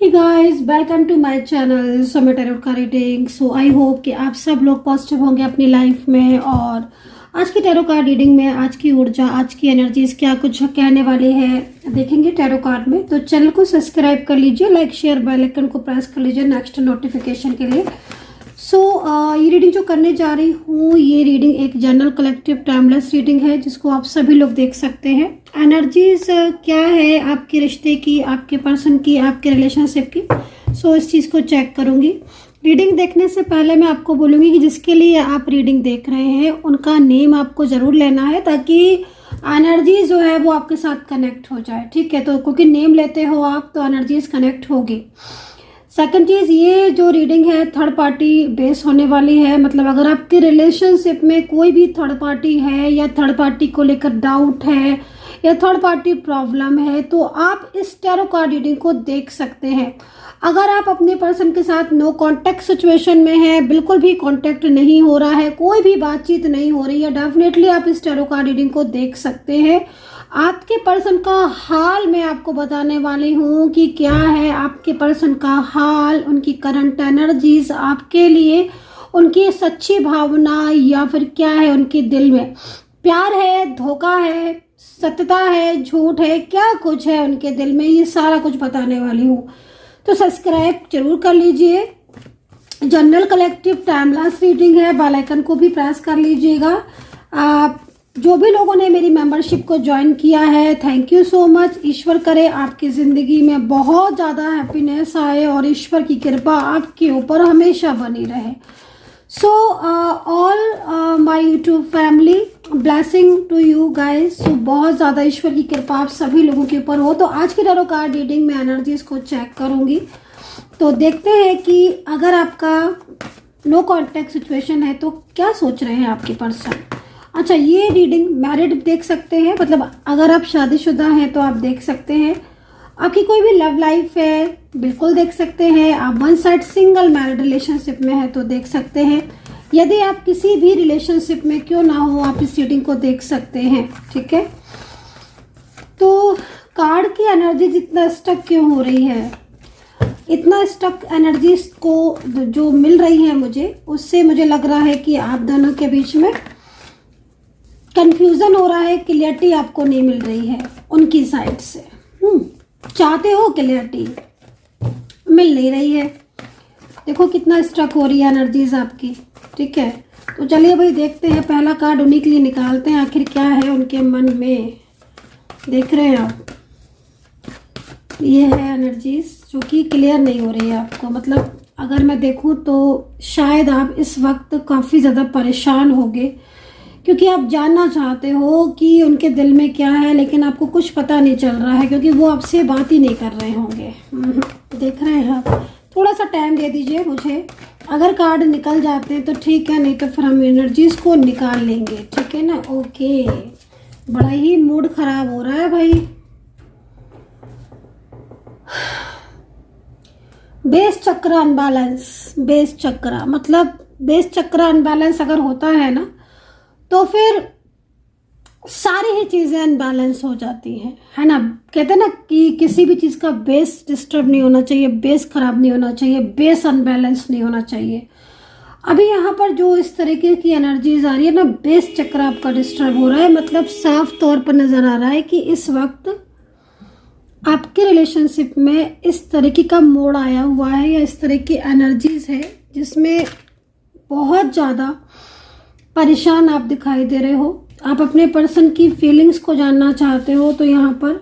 Hey guys, welcome to my channel समय tarot का reading. So I hope कि आप सब लोग पॉजिटिव होंगे अपनी लाइफ में। और आज की टैरो कार्ड रीडिंग में आज की ऊर्जा, आज की एनर्जीज क्या कुछ कहने वाली है देखेंगे टैरो कार्ड में। तो चैनल को सब्सक्राइब कर लीजिए, लाइक शेयर बेल आइकन को प्रेस कर लीजिए नेक्स्ट नोटिफिकेशन के लिए। ये रीडिंग जो करने जा रही हूँ, ये रीडिंग एक जनरल कलेक्टिव टाइमलेस रीडिंग है जिसको आप सभी लोग देख सकते हैं। एनर्जीज क्या है आपके रिश्ते की, आपके पर्सन की, आपके रिलेशनशिप की, इस चीज़ को चेक करूँगी। रीडिंग देखने से पहले मैं आपको बोलूँगी कि जिसके लिए आप रीडिंग देख रहे हैं उनका नेम आपको ज़रूर लेना है ताकि एनर्जी जो है वो आपके साथ कनेक्ट हो जाए। ठीक है, तो क्योंकि नेम लेते हो आप तो एनर्जीज कनेक्ट होगी। सेकंड चीज़, ये जो रीडिंग है थर्ड पार्टी बेस होने वाली है। मतलब अगर आपके रिलेशनशिप में कोई भी थर्ड पार्टी है या थर्ड पार्टी को लेकर डाउट है या थर्ड पार्टी प्रॉब्लम है तो आप इस टैरो कार्ड रीडिंग को देख सकते हैं। अगर आप अपने पर्सन के साथ नो कांटेक्ट सिचुएशन में हैं, बिल्कुल भी कांटेक्ट नहीं हो रहा है, कोई भी बातचीत नहीं हो रही है, डेफिनेटली आप इस टैरो कार्ड रीडिंग को देख सकते हैं। आपके पर्सन का हाल मैं आपको बताने वाली हूँ कि क्या है आपके पर्सन का हाल, उनकी करंट एनर्जीज आपके लिए, उनकी सच्ची भावना या फिर क्या है उनके दिल में, प्यार है, धोखा है, सत्यता है, झूठ है, क्या कुछ है उनके दिल में, ये सारा कुछ बताने वाली हूँ। तो सब्सक्राइब जरूर कर लीजिए। जनरल कलेक्टिव टाइमलेस रीडिंग है, बेल आइकन को भी प्रेस कर लीजिएगा। आप जो भी लोगों ने मेरी मेंबरशिप को ज्वाइन किया है, थैंक यू सो मच। ईश्वर करे आपकी ज़िंदगी में बहुत ज़्यादा हैप्पीनेस आए और ईश्वर की कृपा आपके ऊपर हमेशा बनी रहे। All my YouTube family, blessing to you guys. बहुत ज़्यादा ईश्वर की कृपा आप सभी लोगों के ऊपर हो। तो आज की टैरो कार्ड रीडिंग में एनर्जीज को चेक करूँगी। तो देखते हैं कि अगर आपका नो कॉन्टैक्ट सिचुएशन है तो क्या सोच रहे हैं आपके पर्सन। अच्छा, ये रीडिंग मैरिड देख सकते हैं, मतलब अगर आप शादीशुदा हैं तो आप देख सकते हैं। आपकी कोई भी लव लाइफ है बिल्कुल देख सकते हैं। आप one side single married relationship में है तो देख सकते हैं। यदि आप किसी भी रिलेशनशिप में क्यों ना हो आप इस रीडिंग को देख सकते हैं। ठीक है, तो कार्ड की एनर्जी जितना स्टक क्यों हो रही है, इतना स्टक एनर्जी को जो मिल रही है मुझे, उससे मुझे लग रहा है कि आप दोनों के बीच में कंफ्यूजन हो रहा है, क्लियरिटी आपको नहीं मिल रही है उनकी साइड से। चाहते हो क्लियरिटी, मिल नहीं रही है। देखो कितना स्ट्रक हो रही है एनर्जीज आपकी। ठीक है, तो चलिए भाई देखते हैं, पहला कार्ड उन्हीं के लिए निकालते हैं, आखिर क्या है उनके मन में। देख रहे हैं आप, ये है एनर्जीज जो कि क्लियर नहीं हो रही है आपको। मतलब अगर मैं देखूं तो शायद आप इस वक्त काफ़ी ज़्यादा परेशान होगे क्योंकि आप जानना चाहते हो कि उनके दिल में क्या है, लेकिन आपको कुछ पता नहीं चल रहा है क्योंकि वो आपसे बात ही नहीं कर रहे होंगे। देख रहे हैं आप, थोड़ा सा टाइम दे दीजिए मुझे। अगर कार्ड निकल जाते हैं तो ठीक है, नहीं तो फिर हम एनर्जीज को निकाल लेंगे। ठीक है ना, ओके। बड़ा ही मूड खराब हो रहा है भाई। बेस चक्र अनबैलेंस, बेस चक्र मतलब बेस चक्र अनबैलेंस अगर होता है ना तो फिर सारी ही चीज़ें अनबैलेंस हो जाती हैं, है ना। कहते हैं ना कि किसी भी चीज़ का बेस डिस्टर्ब नहीं होना चाहिए, बेस खराब नहीं होना चाहिए, बेस अनबैलेंस नहीं होना चाहिए। अभी यहाँ पर जो इस तरीके की एनर्जीज आ रही है ना, बेस चक्र आपका डिस्टर्ब हो रहा है। मतलब साफ तौर पर नज़र आ रहा है कि इस वक्त आपके रिलेशनशिप में इस तरीके का मोड़ आया हुआ है या इस तरह की एनर्जीज है जिसमें बहुत ज़्यादा परेशान आप दिखाई दे रहे हो। आप अपने पर्सन की फीलिंग्स को जानना चाहते हो तो यहाँ पर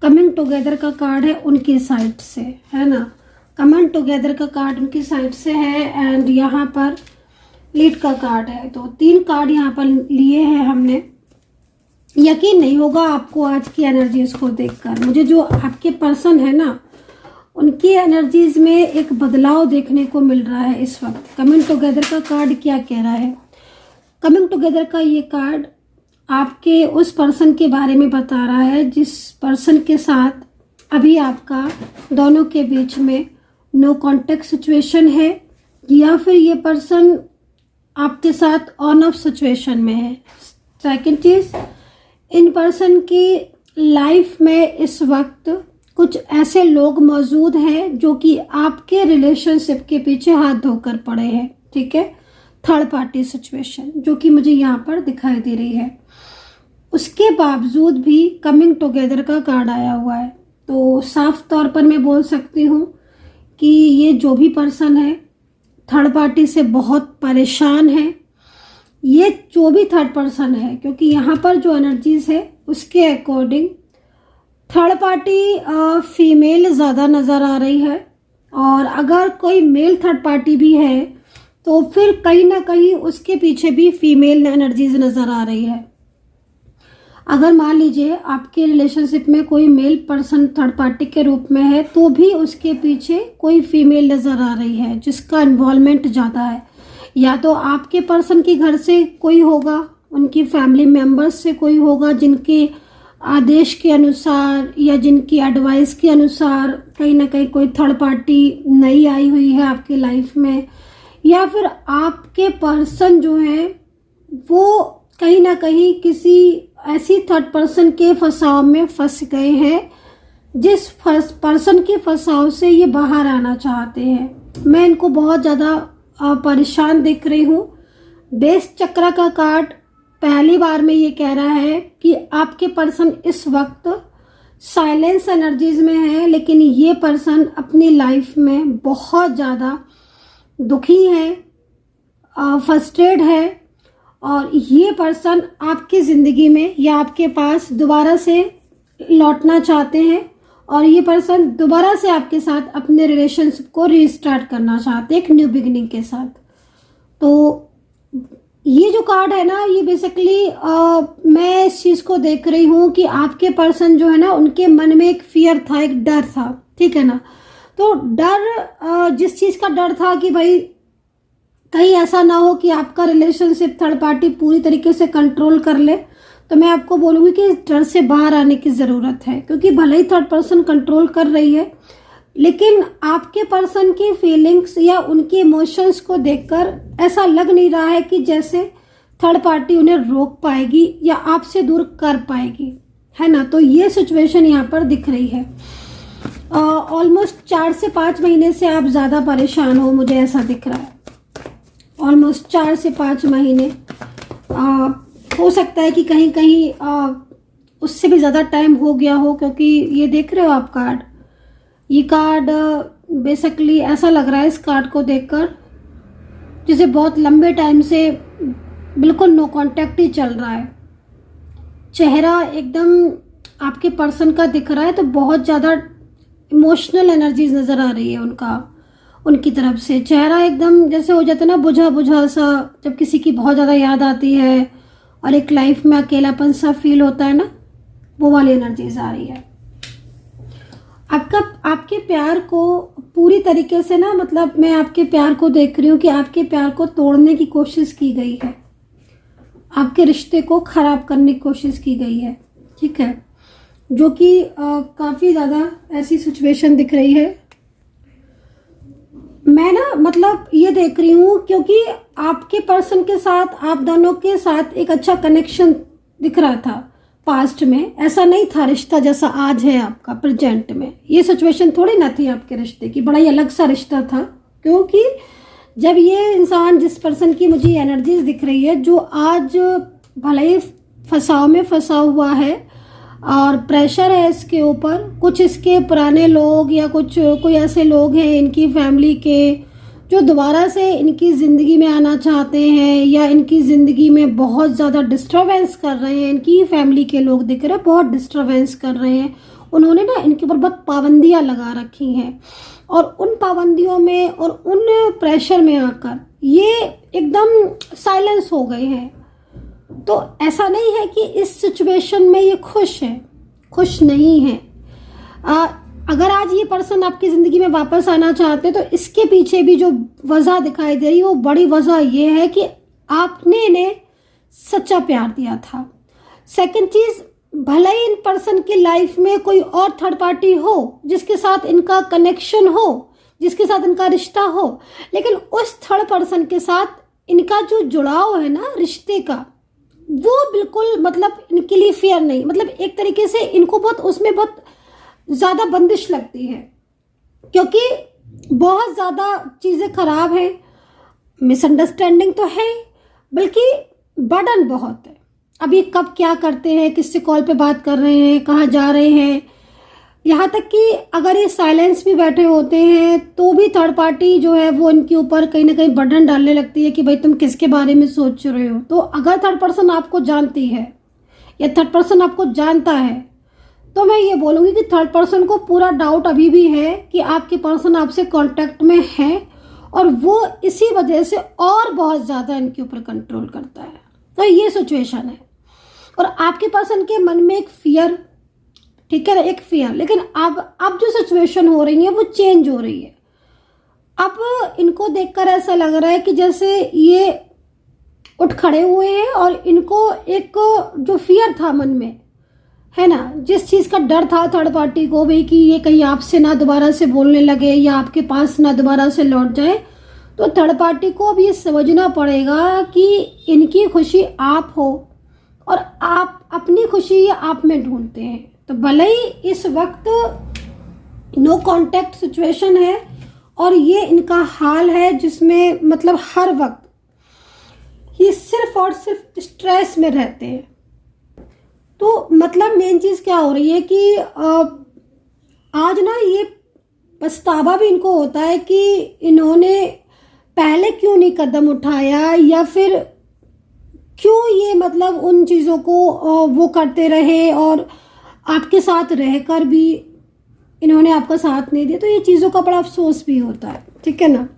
कमिंग टुगेदर का कार्ड है उनकी साइड से, है ना। कमिंग टुगेदर का कार्ड उनकी साइड से है एंड यहाँ पर लीड का कार्ड है। तो 3 कार्ड यहाँ पर लिए हैं हमने। यकीन नहीं होगा आपको आज की एनर्जीज को देखकर। मुझे जो आपके पर्सन है ना उनकी एनर्जीज में एक बदलाव देखने को मिल रहा है इस वक्त। कमिंग टुगेदर का कार्ड क्या कह रहा है? कमिंग टुगेदर का ये कार्ड आपके उस पर्सन के बारे में बता रहा है जिस पर्सन के साथ अभी आपका दोनों के बीच में नो कांटेक्ट सिचुएशन है या फिर ये पर्सन आपके साथ ऑन ऑफ सिचुएशन में है। सेकंड चीज़, इन पर्सन की लाइफ में इस वक्त कुछ ऐसे लोग मौजूद हैं जो कि आपके रिलेशनशिप के पीछे हाथ धोकर पड़े हैं, ठीक है। थर्ड पार्टी सिचुएशन जो कि मुझे यहाँ पर दिखाई दे रही है, उसके बावजूद भी कमिंग टुगेदर का कार्ड आया हुआ है। तो साफ तौर पर मैं बोल सकती हूँ कि ये जो भी पर्सन है थर्ड पार्टी से बहुत परेशान है। ये जो भी थर्ड पर्सन है, क्योंकि यहाँ पर जो एनर्जीज है उसके अकॉर्डिंग थर्ड पार्टी फीमेल ज़्यादा नज़र आ रही है। और अगर कोई मेल थर्ड पार्टी भी है तो फिर कहीं ना कहीं उसके पीछे भी फीमेल एनर्जीज नज़र आ रही है। अगर मान लीजिए आपके रिलेशनशिप में कोई मेल पर्सन थर्ड पार्टी के रूप में है तो भी उसके पीछे कोई फीमेल नज़र आ रही है जिसका इन्वॉल्वमेंट ज़्यादा है। या तो आपके पर्सन के घर से कोई होगा, उनकी फैमिली मेम्बर्स से कोई होगा जिनके आदेश के अनुसार या जिनकी एडवाइस के अनुसार कहीं ना कहीं कोई थर्ड पार्टी नई आई हुई है आपके लाइफ में। या फिर आपके पर्सन जो है वो कहीं ना कहीं किसी ऐसी थर्ड पर्सन के फंसाव में फंस गए हैं जिस पर्सन के फंसाव से ये बाहर आना चाहते हैं। मैं इनको बहुत ज़्यादा परेशान दिख रही हूँ। बेस चक्र का कार्ड पहली बार में ये कह रहा है कि आपके पर्सन इस वक्त साइलेंस एनर्जीज में है, लेकिन ये पर्सन अपनी लाइफ में बहुत ज़्यादा दुखी है, फ्रस्ट्रेट है। और ये पर्सन आपकी ज़िंदगी में या आपके पास दोबारा से लौटना चाहते हैं और ये पर्सन दोबारा से आपके साथ अपने रिलेशनशिप को रीस्टार्ट करना चाहते हैं एक न्यू बिगिनिंग के साथ। तो ये जो कार्ड है ना, ये बेसिकली मैं इस चीज़ को देख रही हूँ कि आपके पर्सन जो है ना उनके मन में एक फियर था, एक डर था, ठीक है ना। तो डर, जिस चीज़ का डर था कि भाई कहीं ऐसा ना हो कि आपका रिलेशनशिप थर्ड पार्टी पूरी तरीके से कंट्रोल कर ले, तो मैं आपको बोलूँगी कि इस डर से बाहर आने की ज़रूरत है। क्योंकि भले ही थर्ड पर्सन कंट्रोल कर रही है, लेकिन आपके पर्सन की फीलिंग्स या उनके इमोशंस को देखकर ऐसा लग नहीं रहा है कि जैसे थर्ड पार्टी उन्हें रोक पाएगी या आपसे दूर कर पाएगी, है ना। तो ये सिचुएशन यहाँ पर दिख रही है। ऑलमोस्ट 4 से 5 महीने से आप ज़्यादा परेशान हो, मुझे ऐसा दिख रहा है। ऑलमोस्ट 4 से 5 महीने, हो सकता है कि कहीं कहीं उससे भी ज़्यादा टाइम हो गया हो, क्योंकि ये देख रहे हो आप कार्ड, ये कार्ड बेसिकली ऐसा लग रहा है इस कार्ड को देखकर जैसे बहुत लंबे टाइम से बिल्कुल नो कांटेक्ट ही चल रहा है। चेहरा एकदम आपके पर्सन का दिख रहा है, तो बहुत ज़्यादा इमोशनल एनर्जीज नज़र आ रही है उनकी तरफ से। चेहरा एकदम जैसे हो जाता है ना बुझा बुझा सा, जब किसी की बहुत ज़्यादा याद आती है और एक लाइफ में अकेलापन सा फील होता है ना, वो वाली एनर्जीज आ रही है। आपके प्यार को पूरी तरीके से ना, मतलब मैं आपके प्यार को देख रही हूँ कि आपके प्यार को तोड़ने की कोशिश की गई है, आपके रिश्ते को खराब करने की कोशिश की गई है, ठीक है। जो कि काफ़ी ज़्यादा ऐसी सिचुएशन दिख रही है। मैं ना मतलब ये देख रही हूँ क्योंकि आपके पर्सन के साथ, आप दोनों के साथ एक अच्छा कनेक्शन दिख रहा था पास्ट में। ऐसा नहीं था रिश्ता जैसा आज है आपका प्रेजेंट में। ये सिचुएशन थोड़ी ना थी आपके रिश्ते की, बड़ा ही अलग सा रिश्ता था। क्योंकि जब ये इंसान, जिस पर्सन की मुझे एनर्जीज दिख रही है, जो आज भले ही फंसाव में फंसा हुआ है और प्रेशर है इसके ऊपर, कुछ इसके पुराने लोग या कोई ऐसे लोग हैं इनकी फैमिली के जो दोबारा से इनकी ज़िंदगी में आना चाहते हैं या इनकी ज़िंदगी में बहुत ज़्यादा डिस्टर्बेंस कर रहे हैं। इनकी फैमिली के लोग दिख रहे हैं बहुत डिस्टर्बेंस कर रहे हैं। उन्होंने ना इनके ऊपर बहुत पाबंदियां लगा रखी हैं और उन पाबंदियों में और उन प्रेशर में आकर ये एकदम साइलेंस हो गए हैं। तो ऐसा नहीं है कि इस सिचुएशन में ये खुश है, खुश नहीं है। अगर आज ये पर्सन आपकी ज़िंदगी में वापस आना चाहते हैं तो इसके पीछे भी जो वजह दिखाई दे रही है वो बड़ी वजह ये है कि आपने इन्हें सच्चा प्यार दिया था। सेकंड चीज़, भले ही इन पर्सन की लाइफ में कोई और थर्ड पार्टी हो जिसके साथ इनका कनेक्शन हो, जिसके साथ इनका रिश्ता हो, लेकिन उस थर्ड पर्सन के साथ इनका जो जुड़ाव है ना रिश्ते का, वो बिल्कुल मतलब इनके लिए फेयर नहीं। मतलब एक तरीके से इनको बहुत उसमें बहुत ज़्यादा बंदिश लगती है, क्योंकि बहुत ज़्यादा चीज़ें खराब हैं, मिसअंडरस्टैंडिंग तो है ही, बल्कि बर्डन बहुत है। अभी कब क्या करते हैं, किससे कॉल पे बात कर रहे हैं, कहाँ जा रहे हैं, यहाँ तक कि अगर ये साइलेंस भी बैठे होते हैं तो भी थर्ड पार्टी जो है वो इनके ऊपर कहीं ना कहीं बर्डन डालने लगती है कि भाई तुम किसके बारे में सोच रहे हो। तो अगर थर्ड पर्सन आपको जानती है या थर्ड पर्सन आपको जानता है तो मैं ये बोलूँगी कि थर्ड पर्सन को पूरा डाउट अभी भी है कि आपके पर्सन आपसे कांटेक्ट में है, और वो इसी वजह से और बहुत ज़्यादा इनके ऊपर कंट्रोल करता है। तो ये सिचुएशन है, और आपके पर्सन के मन में एक फियर, ठीक है ना, एक फियर, लेकिन अब जो सिचुएशन हो रही है वो चेंज हो रही है। अब इनको देखकर ऐसा लग रहा है कि जैसे ये उठ खड़े हुए हैं और इनको एक जो फियर था मन में, है ना, जिस चीज़ का डर था थर्ड पार्टी को भाई कि ये कहीं आपसे ना दोबारा से बोलने लगे या आपके पास ना दोबारा से लौट जाए, तो थर्ड पार्टी को अब ये समझना पड़ेगा कि इनकी खुशी आप हो और आप अपनी खुशी आप में ढूंढते हैं। तो भले ही इस वक्त नो कांटेक्ट सिचुएशन है और ये इनका हाल है जिसमें मतलब हर वक्त ये सिर्फ और सिर्फ स्ट्रेस में रहते हैं। तो मतलब मेन चीज़ क्या हो रही है कि आज ना ये पछतावा भी इनको होता है कि इन्होंने पहले क्यों नहीं कदम उठाया, या फिर क्यों ये मतलब उन चीज़ों को वो करते रहे और आपके साथ रहकर भी इन्होंने आपका साथ नहीं दिया। तो ये चीज़ों का बड़ा अफसोस भी होता है, ठीक है ना।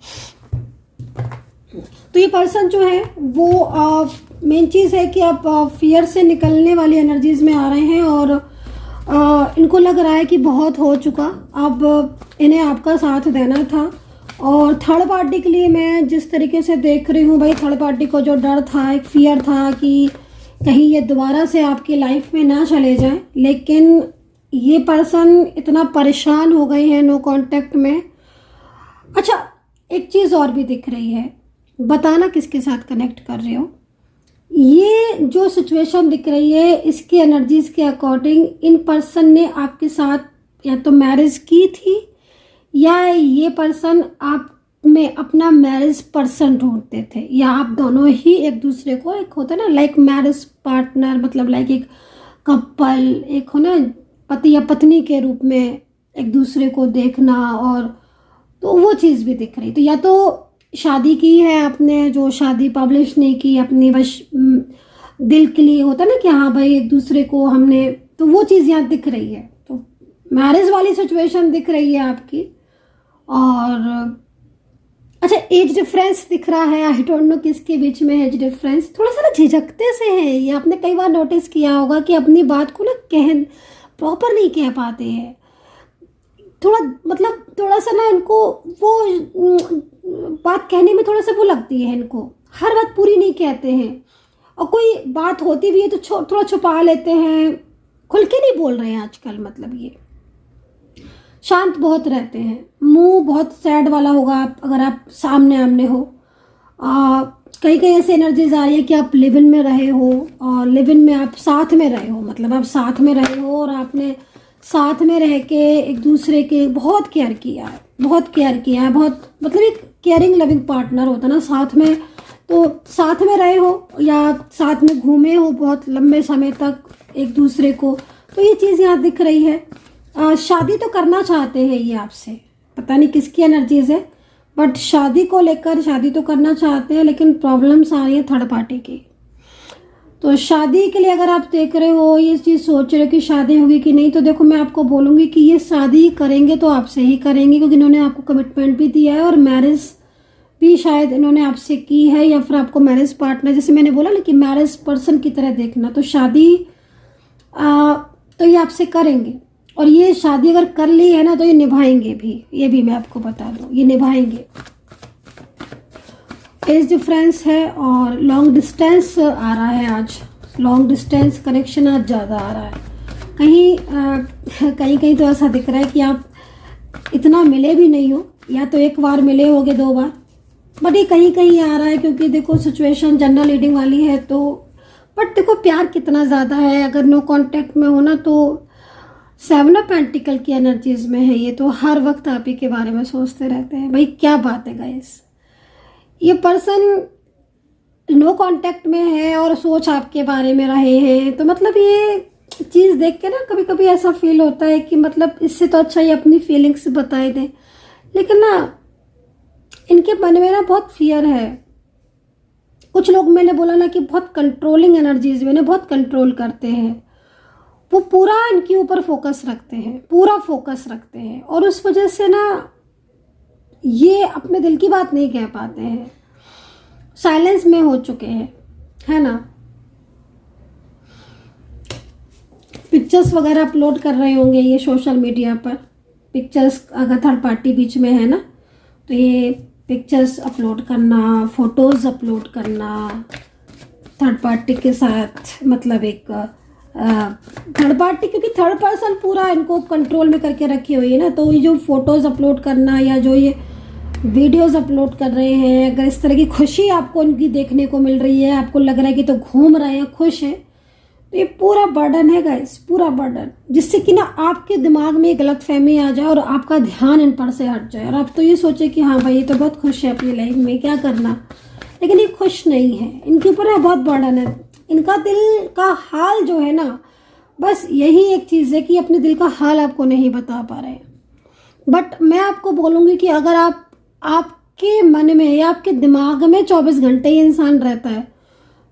तो ये पर्सन जो है वो मेन चीज़ है कि आप फियर से निकलने वाली एनर्जीज में आ रहे हैं, और इनको लग रहा है कि बहुत हो चुका, अब इन्हें आपका साथ देना था। और थर्ड पार्टी के लिए मैं जिस तरीके से देख रही हूँ भाई, थर्ड पार्टी को जो डर था, एक फियर था कि कहीं ये दोबारा से आपकी लाइफ में ना चले जाएं, लेकिन ये पर्सन इतना परेशान हो गए हैं नो कांटेक्ट में। अच्छा, एक चीज़ और भी दिख रही है, बताना किसके साथ कनेक्ट कर रहे हो। ये जो सिचुएशन दिख रही है इसकी एनर्जीज के अकॉर्डिंग इन पर्सन ने आपके साथ या तो मैरिज की थी, या ये पर्सन आप में अपना मैरिज पर्सन ढूंढते थे, या आप दोनों ही एक दूसरे को, एक होता है ना लाइक मैरिज पार्टनर, मतलब लाइक एक कपल, एक हो ना पति या पत्नी के रूप में एक दूसरे को देखना, और तो वो चीज़ भी दिख रही। तो या तो शादी की है आपने, जो शादी पब्लिश नहीं की अपनी, बस दिल के लिए होता ना कि हाँ भाई एक दूसरे को हमने, तो वो चीज़ यहाँ दिख रही है। तो मैरिज वाली सिचुएशन दिख रही है आपकी। और अच्छा, एज डिफरेंस दिख रहा है, आई डोंट नो किसके बीच में एज डिफरेंस, थोड़ा सा ना झिझकते से है ये। आपने कई बार नोटिस किया होगा कि अपनी बात को ना प्रॉपर नहीं कह पाते हैं, थोड़ा मतलब थोड़ा सा ना इनको वो बात कहने में थोड़ा सा वो लगती है, इनको हर बात पूरी नहीं कहते हैं, और कोई बात होती भी है तो थोड़ा छुपा लेते हैं, खुल के नहीं बोल रहे हैं आजकल। मतलब ये शांत बहुत रहते हैं, मुंह बहुत सैड वाला होगा आप अगर आप सामने आमने हो। कई कई ऐसी एनर्जीज आ रही है कि आप लिव इन में रहे हो, और लिव इन में आप साथ में रहे हो, मतलब आप साथ में रहे हो और आपने साथ में रह के एक दूसरे के बहुत केयर किया है, बहुत केयर किया है, बहुत मतलब एक केयरिंग लविंग पार्टनर होता है ना साथ में। तो साथ में रहे हो या साथ में घूमे हो बहुत लंबे समय तक एक दूसरे को, तो ये चीज़ यहाँ दिख रही है। शादी तो करना चाहते हैं ये आपसे, पता नहीं किसकी एनर्जीज है, बट शादी को लेकर शादी तो करना चाहते हैं, लेकिन प्रॉब्लम्स आ रही है थर्ड पार्टी की। तो शादी के लिए अगर आप देख रहे हो, ये चीज़ सोच रहे हो कि शादी होगी कि नहीं, तो देखो मैं आपको बोलूँगी कि ये शादी करेंगे तो आपसे ही करेंगे, क्योंकि इन्होंने आपको कमिटमेंट भी दिया है और मैरिज भी शायद इन्होंने आपसे की है, या फिर आपको मैरिज पार्टनर, जैसे मैंने बोला ना कि मैरिज पर्सन की तरह देखना। तो शादी तो ये आपसे करेंगे, और ये शादी अगर कर ली है ना तो ये निभाएंगे भी, ये भी मैं आपको बता दूँ, ये निभाएंगे। एज डिफरेंस है और लॉन्ग डिस्टेंस आ रहा है आज, लॉन्ग डिस्टेंस कनेक्शन आज ज़्यादा आ रहा है। कहीं तो ऐसा दिख रहा है कि आप इतना मिले भी नहीं हो, या तो एक बार मिले होगे, 2 बार, बट ये कहीं कहीं आ रहा है क्योंकि देखो सिचुएशन जनरल रीडिंग वाली है। तो बट देखो प्यार कितना ज़्यादा है, अगर नो कांटेक्ट में हो ना तो सेवन ऑफ पेंटिकल की एनर्जीज में है ये, तो हर वक्त आप ही के बारे में सोचते रहते हैं। भाई क्या बात है गाइस, ये पर्सन नो कांटेक्ट में है और सोच आपके बारे में रहे हैं, तो मतलब ये चीज़ देख के ना कभी कभी ऐसा फील होता है कि मतलब इससे तो अच्छा ये अपनी फीलिंग्स बताए दें। लेकिन ना इनके मन में ना बहुत फियर है। कुछ लोग, मैंने बोला ना कि बहुत कंट्रोलिंग एनर्जीज में बहुत कंट्रोल करते हैं, वो पूरा इनके ऊपर फोकस रखते हैं, पूरा फोकस रखते हैं, और उस वजह से ना ये अपने दिल की बात नहीं कह पाते हैं, साइलेंस में हो चुके हैं, है ना। पिक्चर्स वगैरह अपलोड कर रहे होंगे ये सोशल मीडिया पर। पिक्चर्स अगर थर्ड पार्टी बीच में है ना, तो ये पिक्चर्स अपलोड करना, फोटोज़ अपलोड करना थर्ड पार्टी के साथ, मतलब एक थर्ड पार्टी, क्योंकि थर्ड पर्सन पूरा इनको कंट्रोल में करके रखी हुई है ना, तो ये जो फोटोज़ अपलोड करना या जो ये वीडियोस अपलोड कर रहे हैं, अगर इस तरह की खुशी आपको इनकी देखने को मिल रही है, आपको लग रहा है कि तो घूम रहे हैं, खुश हैं, तो ये पूरा बर्डन है गाइस, पूरा बर्डन, जिससे कि ना आपके दिमाग में एक गलतफहमी आ जाए और आपका ध्यान इन पर से हट जाए और आप तो ये सोचे कि हाँ भाई ये तो बहुत खुश है अपनी लाइफ में, क्या करना। लेकिन ये खुश नहीं है, इनके ऊपर बहुत बर्डन है। इनका दिल का हाल जो है ना, बस यही एक चीज़ है कि अपने दिल का हाल आपको नहीं बता पा रहे। बट मैं आपको बोलूँगी कि अगर आपके मन में या आपके दिमाग में 24 घंटे ही इंसान रहता है,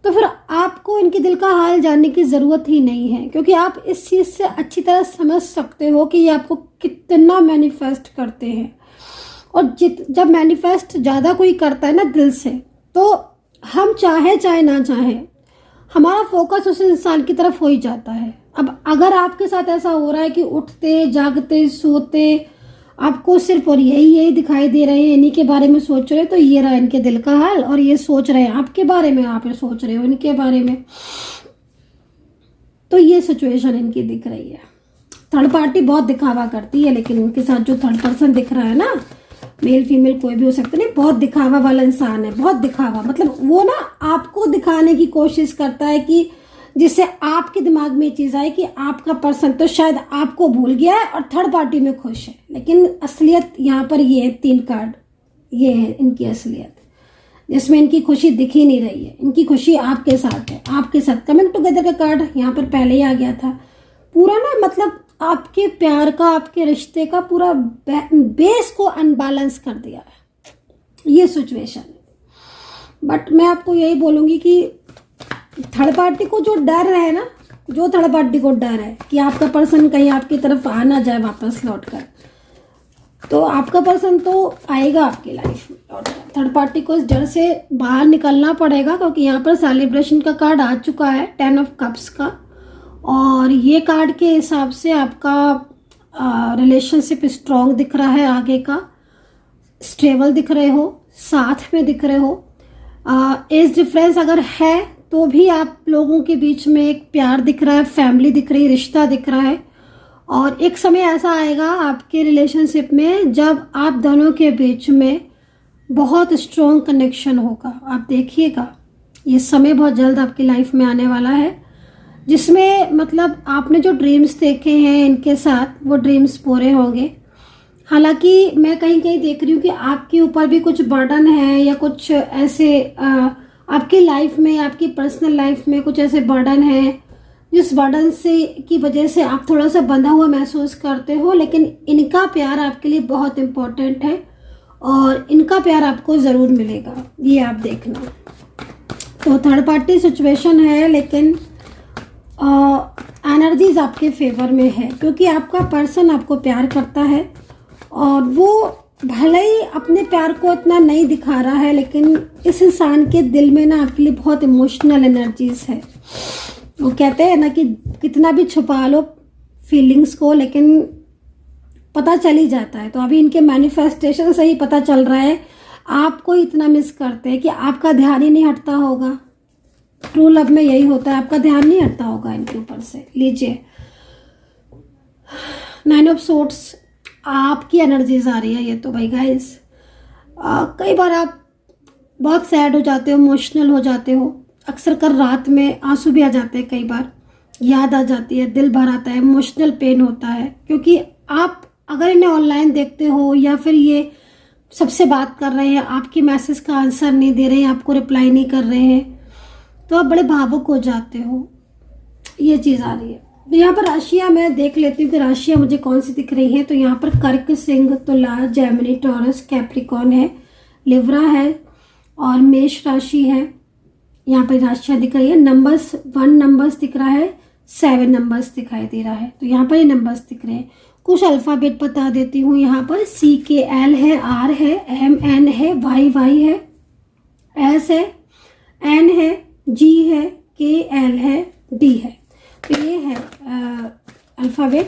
तो फिर आपको इनके दिल का हाल जानने की ज़रूरत ही नहीं है, क्योंकि आप इस चीज़ से अच्छी तरह समझ सकते हो कि ये आपको कितना मैनिफेस्ट करते हैं। और जब मैनिफेस्ट ज़्यादा कोई करता है ना दिल से, तो हम चाहे ना चाहे हमारा फोकस उस इंसान की तरफ हो ही जाता है। अब अगर आपके साथ ऐसा हो रहा है कि उठते जागते सोते आपको सिर्फ और यही दिखाई दे रहे हैं, इन्हीं के बारे में सोच रहे हैं, तो ये रहा इनके दिल का हाल, और ये सोच रहे हैं आपके बारे में, आप सोच रहे हो इनके बारे में, तो ये सिचुएशन इनकी दिख रही है। थर्ड पार्टी बहुत दिखावा करती है, लेकिन उनके साथ जो थर्ड पर्सन दिख रहा है ना, मेल फीमेल कोई भी हो सकता नहीं, बहुत दिखावा वाला इंसान है, बहुत दिखावा, मतलब वो ना आपको दिखाने की कोशिश करता है कि जिससे आपके दिमाग में चीज आए कि आपका पर्सन तो शायद आपको भूल गया है और थर्ड पार्टी में खुश है। लेकिन असलियत यहाँ पर ये है, 3 कार्ड ये है इनकी असलियत, जिसमें इनकी खुशी दिख ही नहीं रही है। इनकी खुशी आपके साथ है, आपके साथ। कमिंग टुगेदर का कार्ड यहाँ पर पहले ही आ गया था। पूरा ना मतलब आपके प्यार का, आपके रिश्ते का पूरा बेस को अनबैलेंस कर दिया है ये सिचुएशन। बट मैं आपको यही बोलूँगी कि थर्ड पार्टी को जो डर है ना, जो थर्ड पार्टी को डर है कि आपका पर्सन कहीं आपकी तरफ आ ना जाए वापस लौटकर, तो आपका पर्सन तो आएगा आपकी लाइफ में लौटकर। थर्ड पार्टी को इस डर से बाहर निकलना पड़ेगा, क्योंकि यहाँ पर सेलिब्रेशन का कार्ड आ चुका है, 10 ऑफ कप्स का, और ये कार्ड के हिसाब से आपका रिलेशनशिप स्ट्रॉन्ग दिख रहा है, आगे का स्टेबल दिख रहे हो, साथ में दिख रहे हो। एज डिफरेंस अगर है तो भी आप लोगों के बीच में एक प्यार दिख रहा है, फैमिली दिख रही है, रिश्ता दिख रहा है। और एक समय ऐसा आएगा आपके रिलेशनशिप में जब आप दोनों के बीच में बहुत स्ट्रॉन्ग कनेक्शन होगा। आप देखिएगा, ये समय बहुत जल्द आपकी लाइफ में आने वाला है, जिसमें मतलब आपने जो ड्रीम्स देखे हैं इनके साथ, वो ड्रीम्स पूरे होंगे। हालांकि मैं कहीं कहीं देख रही हूँ कि आपके ऊपर भी कुछ बर्डन है, या कुछ ऐसे आपकी लाइफ में, आपकी पर्सनल लाइफ में कुछ ऐसे बर्डन है जिस बर्डन से की वजह से आप थोड़ा सा बंधा हुआ महसूस करते हो। लेकिन इनका प्यार आपके लिए बहुत इम्पोर्टेंट है और इनका प्यार आपको ज़रूर मिलेगा, ये आप देखना। तो थर्ड पार्टी सिचुएशन है, लेकिन एनर्जीज आपके फेवर में है, क्योंकि आपका पर्सन आपको प्यार करता है और वो भले ही अपने प्यार को इतना नहीं दिखा रहा है, लेकिन इस इंसान के दिल में ना आपके लिए बहुत इमोशनल एनर्जीज है। वो कहते हैं ना कि कितना भी छुपा लो फीलिंग्स को, लेकिन पता चल ही जाता है। तो अभी इनके मैनिफेस्टेशन से ही पता चल रहा है आपको इतना मिस करते हैं कि आपका ध्यान ही नहीं हटता होगा। ट्रू लव में यही होता है, आपका ध्यान नहीं हटता होगा इनके ऊपर से। लीजिए 9 ऑफ सोर्ड्स आपकी एनर्जीज आ रही है। ये तो भाई गाइस, कई बार आप बहुत सैड हो जाते हो, इमोशनल हो जाते हो, अक्सर कर रात में आंसू भी आ जाते हैं कई बार। याद आ जाती है, दिल भर आता है, इमोशनल पेन होता है, क्योंकि आप अगर इन्हें ऑनलाइन देखते हो या फिर ये सबसे बात कर रहे हैं, आपकी मैसेज का आंसर नहीं दे रहे हैं, आपको रिप्लाई नहीं कर रहे हैं, तो आप बड़े भावुक हो जाते हो। ये चीज़ आ रही है। तो यहाँ पर राशियाँ मैं देख लेती हूँ कि राशियाँ मुझे कौन सी दिख रही हैं। तो यहाँ पर कर्क, सिंह, तुला, जेमिनी, टॉरस, कैप्रिकॉर्न है, लिब्रा है और मेष राशि है। यहाँ पर राशियाँ दिख रही है। नंबर्स 1 नंबर्स दिख रहा है, 7 नंबर्स दिखाई दे रहा है। तो यहाँ पर ये नंबर्स दिख रहे हैं। कुछ अल्फ़ाबेट बता देती हूँ। यहाँ पर CKL है, R है, MN है, YY है, S है, N है, G है, KL है, D है। तो ये है अल्फ़ाबेट।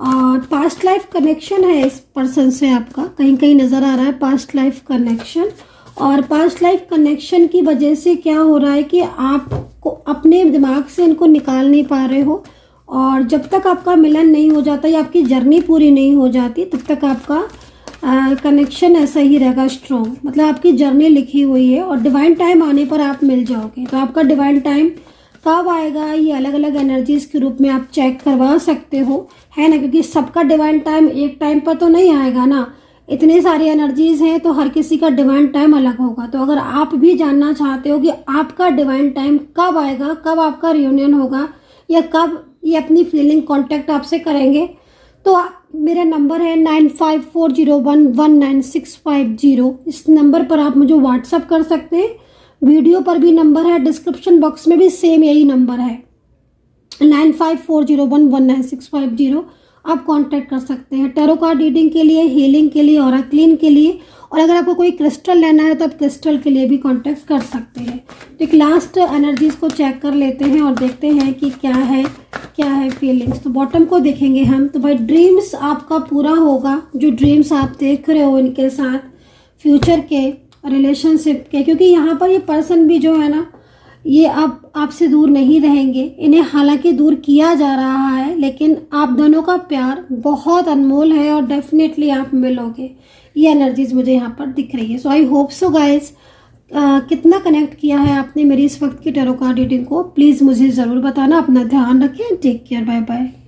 और पास्ट लाइफ कनेक्शन है इस पर्सन से आपका, कहीं कहीं नज़र आ रहा है पास्ट लाइफ कनेक्शन। और पास्ट लाइफ कनेक्शन की वजह से क्या हो रहा है कि आपको अपने दिमाग से इनको निकाल नहीं पा रहे हो, और जब तक आपका मिलन नहीं हो जाता या आपकी जर्नी पूरी नहीं हो जाती तब तक आपका कनेक्शन ऐसा ही रहेगा स्ट्रॉन्ग। मतलब आपकी जर्नी लिखी हुई है और डिवाइन टाइम आने पर आप मिल जाओगे। तो आपका डिवाइन टाइम कब आएगा, ये अलग अलग एनर्जीज के रूप में आप चेक करवा सकते हो, है ना, क्योंकि सबका डिवाइन टाइम एक टाइम पर तो नहीं आएगा ना। इतनी सारी एनर्जीज हैं तो हर किसी का डिवाइन टाइम अलग होगा। तो अगर आप भी जानना चाहते हो कि आपका डिवाइन टाइम कब आएगा, कब आपका रियूनियन होगा या कब ये अपनी फीलिंग कांटेक्ट आपसे करेंगे, तो आप मेरा नंबर है 9540119650। इस नंबर पर आप मुझे व्हाट्सअप कर सकते हैं। वीडियो पर भी नंबर है, डिस्क्रिप्शन बॉक्स में भी सेम यही नंबर है 9540119650। आप कांटेक्ट कर सकते हैं टैरो कार्ड रीडिंग के लिए, हीलिंग के लिए, ऑरेकलिंग के लिए, और अगर आपको कोई क्रिस्टल लेना है तो आप क्रिस्टल के लिए भी कांटेक्ट कर सकते हैं। तो एक लास्ट एनर्जीज को चेक कर लेते हैं और देखते हैं कि क्या है फीलिंग्स। तो बॉटम को देखेंगे हम। तो भाई ड्रीम्स आपका पूरा होगा, जो ड्रीम्स आप देख रहे हो इनके साथ, फ्यूचर के, रिलेशनशिप के, क्योंकि यहाँ पर ये पर्सन भी जो है ना, ये अब आपसे दूर नहीं रहेंगे। इन्हें हालांकि दूर किया जा रहा है, लेकिन आप दोनों का प्यार बहुत अनमोल है और डेफिनेटली आप मिलोगे। ये एनर्जीज मुझे यहाँ पर दिख रही है। सो आई होप सो गाइज, कितना कनेक्ट किया है आपने मेरी इस वक्त की टैरो कार्ड रीडिंग को, प्लीज़ मुझे ज़रूर बताना। अपना ध्यान रखें, टेक केयर, बाय बाय।